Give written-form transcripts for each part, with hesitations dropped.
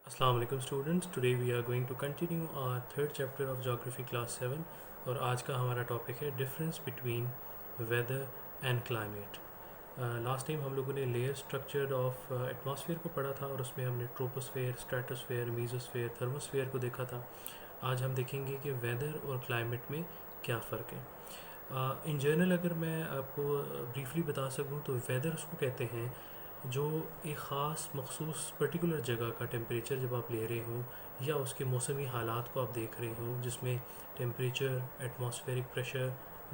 Assalamu alaikum students. Today we are going to continue our third chapter of Geography class 7 और आज का हमारा topic है difference between weather and climate. Last time हम लोगों ने लेयर स्ट्रक्चर ऑफ एटमॉस्फेयर को पढ़ा था और उसमें हमने ट्रोपोस्फेयर, स्ट्रेटोस्फेयर, मीजोस्फेयर, थर्मोस्फेयर को देखा था। आज हम देखेंगे कि वेदर और क्लाइमेट में क्या फ़र्क है। इन जनरल अगर मैं आपको ब्रीफली बता सकूं तो वेदर उसको कहते हैं जो एक ख़ास मखसूस पर्टिकुलर जगह का टेम्परेचर जब आप ले रहे हों या उसके मौसमी हालात को आप देख रहे हों, जिसमें temperature, atmospheric pressure,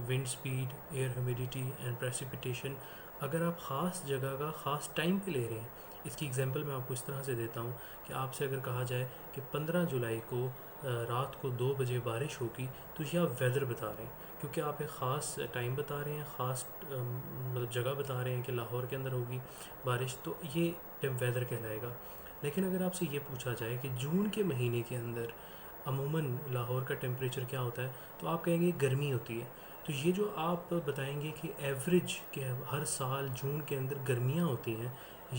wind speed, air humidity and precipitation, अगर आप ख़ास जगह का ख़ास टाइम पे ले रहे हैं। इसकी एग्जांपल मैं आपको इस तरह से देता हूँ कि आपसे अगर कहा जाए कि 15 जुलाई को रात को 2 बजे बारिश होगी, तो ये आप वेदर बता रहे हैं क्योंकि आप एक ख़ास टाइम बता रहे हैं, ख़ास मतलब जगह बता रहे हैं कि लाहौर के अंदर होगी बारिश, तो ये वेदर कहलाएगा। लेकिन अगर आपसे ये पूछा जाए कि जून के महीने के अंदर अमूमन लाहौर का टेम्परेचर क्या होता है, तो आप कहेंगे गर्मी होती है। तो ये जो आप बताएंगे कि एवरेज के हर साल जून के अंदर गर्मियाँ होती हैं,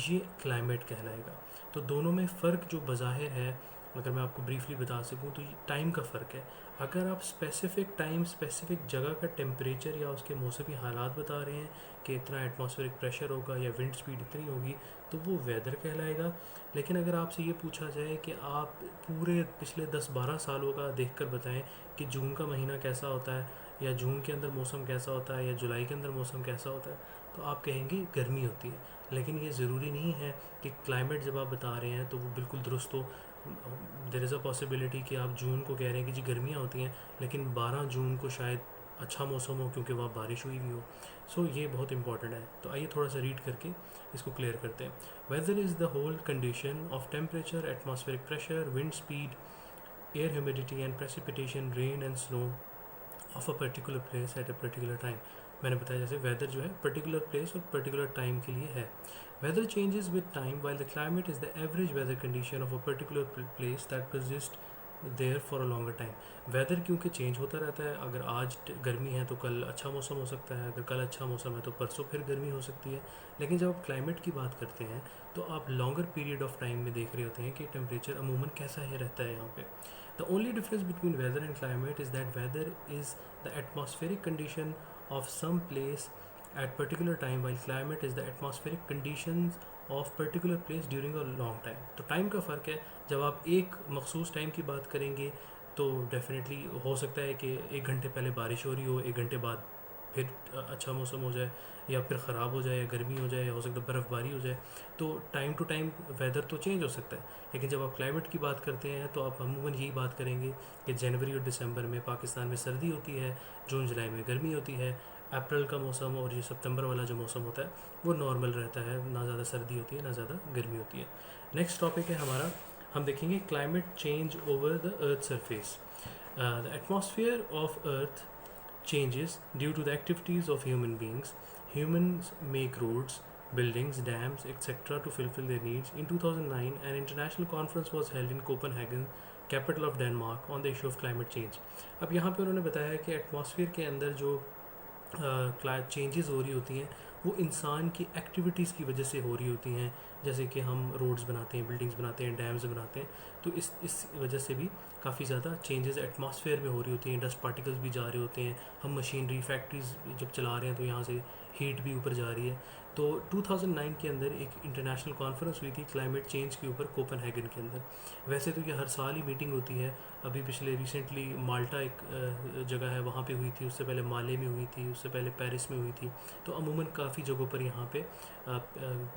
ये क्लाइमेट कहलाएगा। तो दोनों में फ़र्क जो बज़ाहिर है, अगर मैं आपको ब्रीफली बता सकूं तो ये टाइम का फ़र्क है। अगर आप स्पेसिफ़िक टाइम, स्पेसिफ़िक जगह का टेम्परेचर या उसके मौसमी हालात बता रहे हैं कि इतना एटमॉस्फेरिक प्रेशर होगा या विंड स्पीड इतनी होगी, तो वो वेदर कहलाएगा। लेकिन अगर आपसे ये पूछा जाए कि आप पूरे पिछले 10-12 सालों का देख कर बताएं कि जून का महीना कैसा होता है या जून के अंदर मौसम कैसा होता है या जुलाई के अंदर मौसम कैसा होता है, तो आप कहेंगे गर्मी होती है। लेकिन ये ज़रूरी नहीं है कि क्लाइमेट जब आप बता रहे हैं तो वो बिल्कुल दुरुस्त हो। देर इज़ अ पॉसिबिलिटी कि आप जून को कह रहे हैं कि जी गर्मियाँ होती हैं, लेकिन 12 जून को शायद अच्छा मौसम हो क्योंकि वहाँ बारिश हुई भी हो। सो ये बहुत इंपॉर्टेंट है। तो आइए थोड़ा सा रीड करके इसको क्लियर करते हैं। Weather is the whole condition of temperature, atmospheric pressure, wind speed, air humidity and precipitation, rain and snow of a particular place at a particular time. मैंने बताया जैसे वेदर जो है पर्टिकुलर प्लेस और पर्टिकुलर टाइम के लिए है। Weather changes with time while the climate is the average weather condition of a particular place that persist there for a longer time. Weather क्योंकि चेंज होता रहता है, अगर आज गर्मी है तो कल अच्छा मौसम हो सकता है, अगर कल अच्छा मौसम है तो परसों फिर गर्मी हो सकती है। लेकिन जब आप क्लाइमेट की बात करते हैं तो आप लॉन्गर पीरियड ऑफ टाइम में देख रहे होते हैं कि टेम्परेचर अमूमन कैसा ही रहता है यहाँ पे। The only difference between weather and climate is that weather is the atmospheric condition of some place at particular time, while climate is the atmospheric conditions of particular place during a long time. तो time का फ़र्क है। जब आप एक मखसूस time की बात करेंगे तो डेफिनेटली हो सकता है कि 1 घंटे पहले बारिश हो रही हो, 1 घंटे बाद फिर अच्छा मौसम हो जाए या फिर ख़राब हो जाए या गर्मी हो जाए या हो सकता है बर्फ़बारी हो जाए। तो टाइम टू टाइम वेदर तो चेंज हो सकता है। लेकिन जब आप क्लाइमेट की बात करते हैं तो आप अमूमन यही बात करेंगे कि जनवरी और दिसंबर में पाकिस्तान में सर्दी होती है, जून जुलाई में गर्मी होती है, अप्रैल का मौसम और ये सितंबर वाला जो मौसम होता है वो नॉर्मल रहता है, ना ज़्यादा सर्दी होती है ना ज़्यादा गर्मी होती है। नेक्स्ट टॉपिक है हमारा, हम देखेंगे climate change over the earth surface. The atmosphere of earth changes due to the activities of human beings. Humans make roads, buildings, dams, etc. to fulfill their needs. In 2009, an international conference was held in Copenhagen, capital of Denmark, on the issue of climate change. अब यहाँ पे उन्होंने बताया कि atmosphere के अंदर जो changes हो रही होती हैं वो इंसान की एक्टिविटीज़ की वजह से हो रही होती हैं। जैसे कि हम रोड्स बनाते हैं, बिल्डिंग्स बनाते हैं, डैम्स बनाते हैं, तो इस वजह से भी काफ़ी ज़्यादा चेंजेस एटमॉस्फेयर में हो रही होती हैं। डस्ट पार्टिकल्स भी जा रहे होते हैं। हम मशीनरी फैक्ट्रीज जब चला रहे हैं तो यहाँ से हीट भी ऊपर जा रही है। तो 2009 के अंदर एक इंटरनेशनल कॉन्फ्रेंस हुई थी क्लाइमेट चेंज के ऊपर कोपेनहेगन के अंदर। वैसे तो ये हर साल ही मीटिंग होती है। अभी पिछले रिसेंटली माल्टा एक जगह है वहाँ पे हुई थी, उससे पहले माले में हुई थी, उससे पहले पेरिस में हुई थी। तो अमूमन काफ़ी जगहों पर यहाँ पे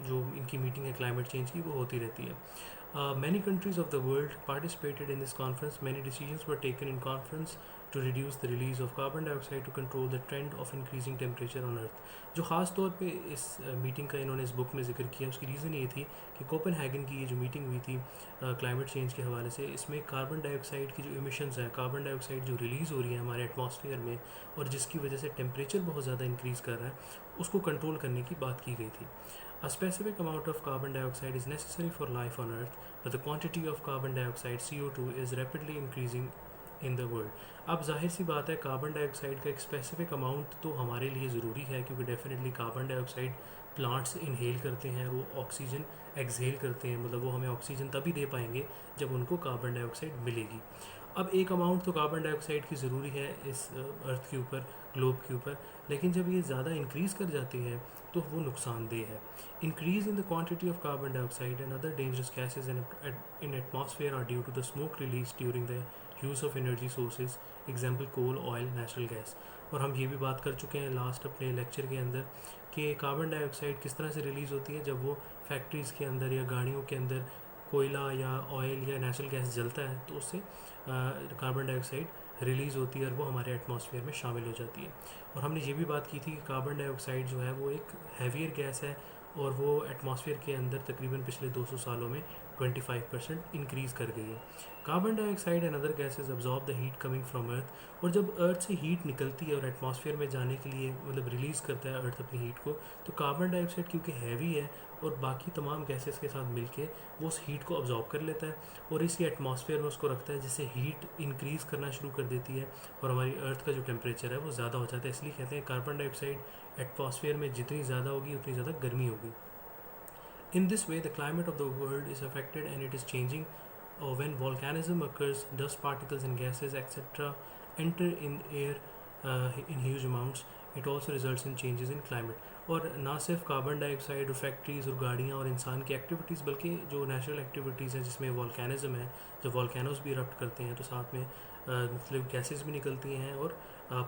जो इनकी मीटिंग है क्लाइमेट चेंज की वो होती रहती है। Many countries of the world participated in this conference. Many decisions were taken in conference to reduce the release of carbon dioxide to control the trend of increasing temperature on earth. जो ख़ास तौर पे इस meeting का इन्होंने इस book में जिक्र किया, उसकी रीज़न ये थी कि कोपेनहेगन की ये जो मीटिंग हुई थी क्लाइमेट चेंज के हवाले से, इसमें कार्बन डाइऑक्साइड की जो इमिशंस है, कार्बन डाइऑक्साइड जो रिलीज़ हो रही है हमारे एटमॉस्फेयर में और जिसकी वजह से टेम्परेचर बहुत ज़्यादा इंक्रीज़ कर रहा है, उसको कंट्रोल करने की बात की गई थी। A specific amount of carbon dioxide is necessary for life on Earth, but the quantity of carbon dioxide (CO2) is rapidly increasing in the world. अब जाहिर सी बात है कार्बन डाइऑक्साइड का एक स्पेसिफिक अमाउंट तो हमारे लिए ज़रूरी है, क्योंकि definitely carbon dioxide plants inhale करते हैं, वो ऑक्सीजन एक्सहेल करते हैं, मतलब वो हमें ऑक्सीजन तभी दे पाएंगे जब उनको कार्बन डाइऑक्साइड मिलेगी। अब एक अमाउंट तो कार्बन डाइऑक्साइड की ज़रूरी है इस अर्थ के ऊपर, ग्लोब के ऊपर, लेकिन जब ये ज़्यादा इंक्रीज़ कर जाती है तो वो नुकसानदेह है। Increase in the quantity of carbon dioxide and other dangerous gases in atmosphere are due to the smoke release during the use of energy sources, example coal, oil, natural gas. और हम ये भी बात कर चुके हैं लास्ट अपने lecture के अंदर कि कार्बन डाइऑक्साइड किस तरह से रिलीज़ होती है जब वो फैक्ट्रीज़ के अंदर या गाड़ियों के अंदर कोयला या ऑयल या नेचुरल गैस जलता है, तो उससे कार्बन डाइऑक्साइड रिलीज़ होती है और वो हमारे एटमॉस्फेयर में शामिल हो जाती है। और हमने ये भी बात की थी कि कार्बन डाइऑक्साइड जो है वो एक हैवियर गैस है और वो एटमॉस्फेयर के अंदर तकरीबन पिछले 200 सालों में 25% इंक्रीज़ कर गई है। Carbon dioxide and other gases absorb the heat coming from earth, और जब अर्थ से हीट निकलती है और एटमॉस्फेयर में जाने के लिए मतलब रिलीज़ करता है अर्थ अपनी हीट को, तो कार्बन डाइऑक्साइड क्योंकि हैवी है और बाकी तमाम गैसेस के साथ मिलके वो उस हीट को अब्जॉर्ब कर लेता है और इसी एटमॉस्फेयर में उसको रखता है, जिससे हीट इंक्रीज़ करना शुरू कर देती है और हमारी अर्थ का जो टेम्परेचर है वो ज़्यादा हो जाता है। इसलिए कहते हैं कार्बन डाइऑक्साइड एटमॉस्फेयर में जितनी ज़्यादा होगी उतनी ज़्यादा गर्मी होगी। In this way, the climate of the world is affected and it is changing. When volcanism occurs, dust particles and gases, etc., enter in air in huge amounts. It also results in changes in climate. और ना सिर्फ carbon dioxide और factories और गाड़ियाँ और इंसान की activities, बल्कि जो नेचुरल एक्टिविटीज़ हैं जिसमें वॉल्केनिज़म है, जब वॉल्केनोज भी इरप्ट करते हैं तो साथ में मुख्तलिफ गैसेस भी निकलती हैं और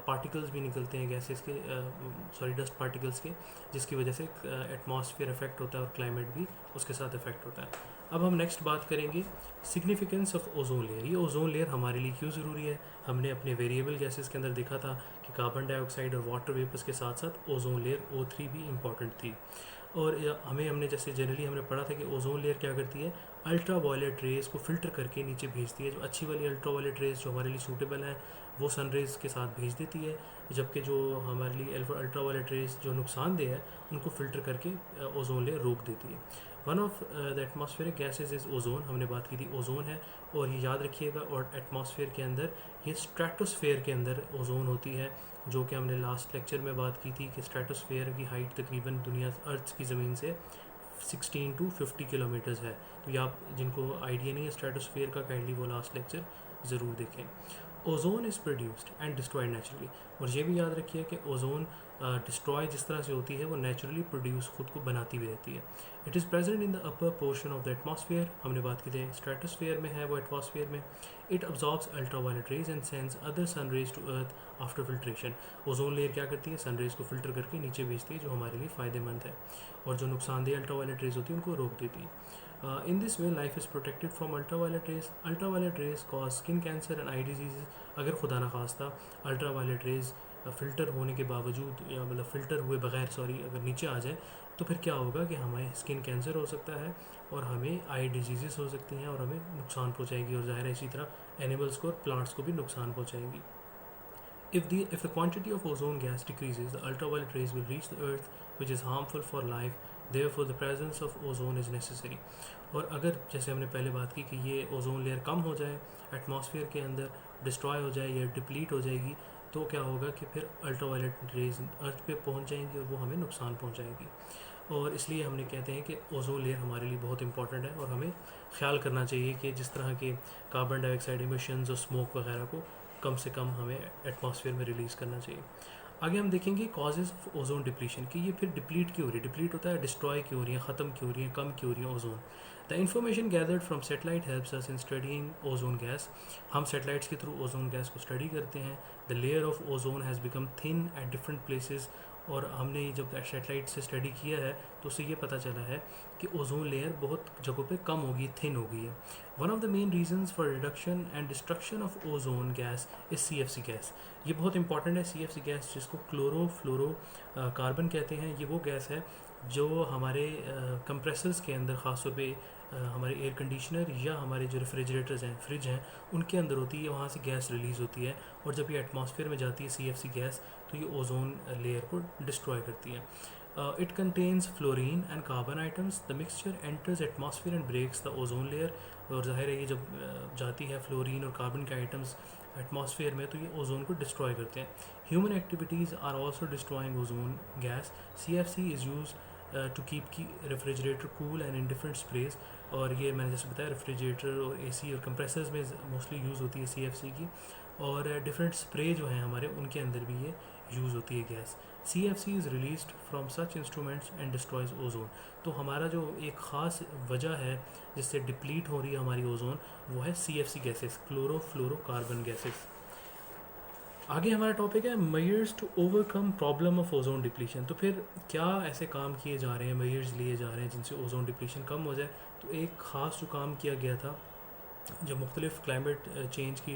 पार्टिकल्स भी निकलते हैं गैसेस के, डस्ट पार्टिकल्स के, जिसकी वजह से एटमॉस्फेयर इफेक्ट होता है और क्लाइमेट भी उसके साथ इफेक्ट होता है। अब हम नेक्स्ट बात करेंगे सिग्निफिकेंस ऑफ ओजोन लेयर। ये ओजोन लेयर हमारे लिए क्यों ज़रूरी है? हमने अपने वेरिएबल गैसेस के अंदर देखा था कि कार्बन डाइऑक्साइड और वाटर वेपर्स के साथ साथ ओजोन लेयर O3 भी इम्पॉर्टेंट थी। और हमने जैसे जनरली हमने पढ़ा था कि ओजोन लेयर क्या करती है, अल्ट्रा वायलेट रेज को फिल्टर करके नीचे भेजती है। जो अच्छी वाली अल्ट्रा वायलेट रेज जो हमारे लिए सूटेबल है वो सन रेज के साथ भेज देती है, जबकि जो हमारे लिए अल्ट्रा वायलेट रेज जो नुकसानदेह है उनको फिल्टर करके ओजोन लेयर रोक देती है। One of the atmospheric gases is ozone, हमने बात की थी ओजोन है। और ये याद रखिएगा, और एटमॉस्फेयर के अंदर ये स्ट्रेटोस्फेयर के अंदर ओजोन होती है, जो कि हमने लास्ट लेक्चर में बात की थी कि स्ट्रेटोस्फेयर की हाइट तकरीबन दुनिया अर्थ की ज़मीन से 16 to 50 किलोमीटर्स है। तो ये आप जिनको आइडिया नहीं है स्ट्रेटोस्फेयर का, काइंडली वो लास्ट लेक्चर ज़रूर देखें। Ozone is produced and destroyed naturally, और ये भी याद रखिए कि ओजोन डिस्ट्रॉय जिस तरह से होती है वो नेचुरली प्रोड्यूस खुद को बनाती भी रहती है। It is present in the upper portion of the atmosphere, हमने बात की थी स्ट्रेटोस्फेयर में है वो एटमॉस्फेयर में। It absorbs ultraviolet rays and sends other sun rays to earth after filtration. Ozone layer क्या करती है, सन रेज को फिल्टर करके नीचे भेजती है, जो हमारे लिए फ़ायदेमंद है, और जो नुकसानदेह अल्ट्रावायलेट रेज होती है उनको रोक देती है। In this way, life is protected from ultraviolet rays. Ultraviolet rays cause skin cancer and eye diseases. अगर खुदा न खास्ता अल्ट्रावायलेट रेज फ़िल्टर होने के बावजूद, या मतलब फ़िल्टर हुए बगैर अगर नीचे आ जाए तो फिर क्या होगा कि हमें स्किन कैंसर हो सकता है और हमें आई डिजीज़ हो सकती हैं और हमें नुकसान पहुँचाएगी, और ज़ाहिर है इसी तरह एनिमल्स को और प्लांट्स को भी नुकसान पहुँचाएगी। If the quantity of ozone gas decreases, the ultraviolet rays will reach the earth, which is harmful for life. Therefore, the presence of ozone is necessary. और अगर जैसे हमने पहले बात की कि ये ओजोन लेयर कम हो जाए, एटमॉस्फेयर के अंदर डिस्ट्रॉय हो जाए या डिप्लीट हो जाएगी, तो क्या होगा कि फिर अल्ट्रावायलेट रेज अर्थ पे पहुंच जाएंगी और वो हमें नुकसान पहुंचाएगी। और इसलिए हमने कहते हैं कि ओजोन लेयर हमारे लिए बहुत इंपॉर्टेंट है, और हमें ख्याल करना चाहिए कि जिस तरह के कार्बन डाइऑक्साइड एमिशंस और स्मोक वगैरह को कम से कम हमें एटमॉस्फेयर में रिलीज़ करना चाहिए। आगे हम देखेंगे कॉजेज़ ऑफ ओजोन डिप्लीशन, कि ये फिर डिप्लीट क्यों हो रही है, डिप्लीट होता है, डिस्ट्रॉय क्यों हो रही है, ख़त्म क्यों हो रही है, कम क्यों हो रही है ozone. The information gathered from satellite helps us in studying ozone gas. हम सेटेलाइट्स के थ्रू ओजोन गैस को स्टडी करते हैं। The layer of ozone has become thin at different places, और हमने जब सेटेलाइट से स्टडी किया है तो उससे ये पता चला है कि ओजोन लेयर बहुत जगहों पे कम होगी, थिन हो गई है। One of the main reasons for reduction and destruction of ozone gas is CFC gas. ये बहुत इंपॉर्टेंट है CFC गैस, जिसको क्लोरोफ्लोरो कार्बन कहते हैं। ये वो गैस है जो हमारे कंप्रेसर्स के अंदर, ख़ासतौर पे हमारे एयर कंडीशनर या हमारे जो रेफ्रिजरेटर्स हैं, फ्रिज हैं, उनके अंदर होती है, वहाँ से गैस रिलीज़ होती है, और जब ये एटमॉस्फेयर में जाती है CFC गैस, तो ये ओजोन लेयर को डिस्ट्रॉय करती है। It contains fluorine and carbon items. The mixture enters atmosphere and breaks the ozone layer. और ज़ाहिर है ये जब जाती है फ्लोरीन और कार्बन के आइटम्स एटमॉस्फेयर में, तो ये ओजोन को डिस्ट्रॉय करते हैं. Human activities are also destroying ozone gas. CFC is use to keep की refrigerator cool and in different sprays. और ये मैंने जैसे बताया रेफ्रिजरेटर और AC और कंप्रेसर्स में मोस्टली यूज़ होती है CFC की. और डिफरेंट स्प्रे जो हैं हमारे, उनके अंदर भी ये यूज़ होती है gas. CFC is released from such instruments and destroys ozone. तो हमारा जो एक ख़ास वजह है जिससे डिप्लीट हो रही है हमारी ओजोन, वो है CFC गैसेस, क्लोरोफ्लोरोकार्बन गैसेस. आगे हमारा टॉपिक है measures to overcome problem of ozone depletion. तो फिर क्या ऐसे काम किए जा रहे हैं, मेजर्स लिए जा रहे हैं जिनसे ओजोन डिप्लीशन कम हो जाए. तो एक ख़ास जो काम किया गया था, जब मुख्तलिफ क्लाइमेट चेंज की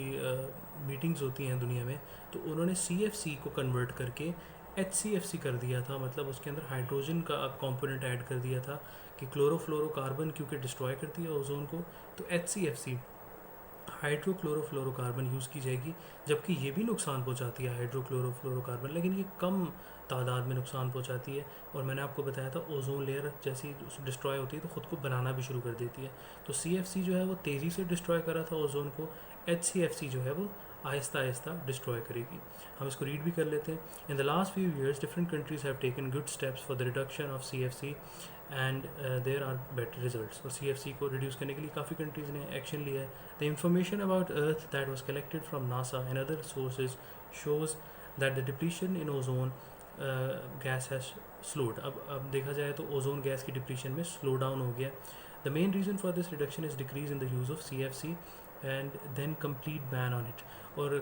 मीटिंग्स होती हैं दुनिया में, तो उन्होंने CFC को कन्वर्ट करके HCFC कर दिया था. मतलब उसके अंदर हाइड्रोजन का कंपोनेंट ऐड कर दिया था कि क्लोरोफ्लोरोकार्बन क्योंकि डिस्ट्रॉय करती है ओजोन को, तो HCFC हाइड्रोक्लोरोफ्लोरोकार्बन यूज़ की जाएगी. जबकि ये भी नुकसान पहुंचाती है हाइड्रोक्लोरोफ्लोरोकार्बन, लेकिन ये कम तादाद में नुकसान पहुंचाती है. और मैंने आपको बताया था ओजोन लेयर जैसी डिस्ट्रॉय होती है तो ख़ुद को बनाना भी शुरू कर देती है. तो CFC जो है वो तेज़ी से डिस्ट्रॉय कर रहा था ओजोन को. HCFC जो है वो आहिस्ता आहिस्ता डिस्ट्रॉय करेगी. हम इसको रीड भी कर लेते हैं. In the last few years different countries have taken good steps for the reduction of CFC and there are better results. और CFC को रिड्यूस करने के लिए काफ़ी कंट्रीज़ ने एक्शन लिया है. The information about earth that was collected from NASA and other sources shows that the depletion in ozone gas has slowed. अब देखा जाए तो ओजोन गैस की डिप्लीशन में स्लो डाउन हो गया. The main reason for this reduction is decrease in the use of CFC and then complete ban on it. और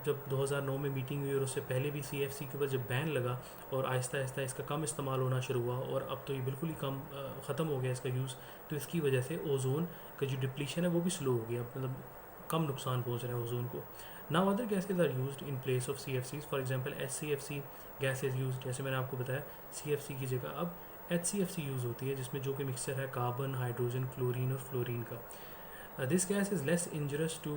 जब 2009 में मीटिंग हुई और उससे पहले भी CFC के ऊपर जब बैन लगा और आहिस्ता आहिस्ता इसका कम इस्तेमाल होना शुरू हुआ, और अब तो ये बिल्कुल ही कम ख़त्म हो गया इसका यूज़. तो इसकी वजह से ओजोन का जो डिप्लीशन है वो भी स्लो हो गया, मतलब कम नुकसान पहुँच रहा है ओजोन को. Now other gases are used in place of CFCs. For example HCFC gas is used. जैसे मैंने आपको बताया CFC की जगह अब HCFC यूज़ होती है, जिसमें जो कि मिक्सचर है कार्बन, हाइड्रोजन, क्लोरीन और फ्लोरीन का. This gas is less injurious to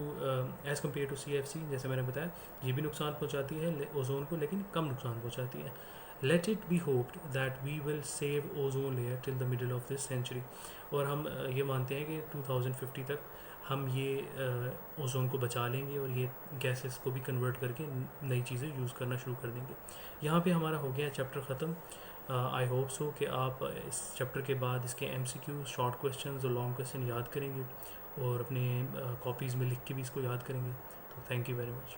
as compare to CFC. जैसे मैंने बताया ये भी नुकसान पहुँचाती है ओजोन को, लेकिन कम नुकसान पहुँचाती है. Let it be hoped that we will save ozone layer till the middle of this century. और हम ये मानते हैं कि 2050 तक हम ये ओजोन को बचा लेंगे और ये गैसेस को भी कन्वर्ट करके नई चीज़ें यूज़ करना शुरू कर देंगे. यहाँ पे हमारा हो गया चैप्टर ख़त्म. आई होप सो कि आप इस चैप्टर के बाद इसके MCQ, शॉर्ट क्वेश्चंस और लॉन्ग क्वेश्चन याद करेंगे और अपने कॉपीज़ में लिख के भी इसको याद करेंगे. तो थैंक यू वेरी मच.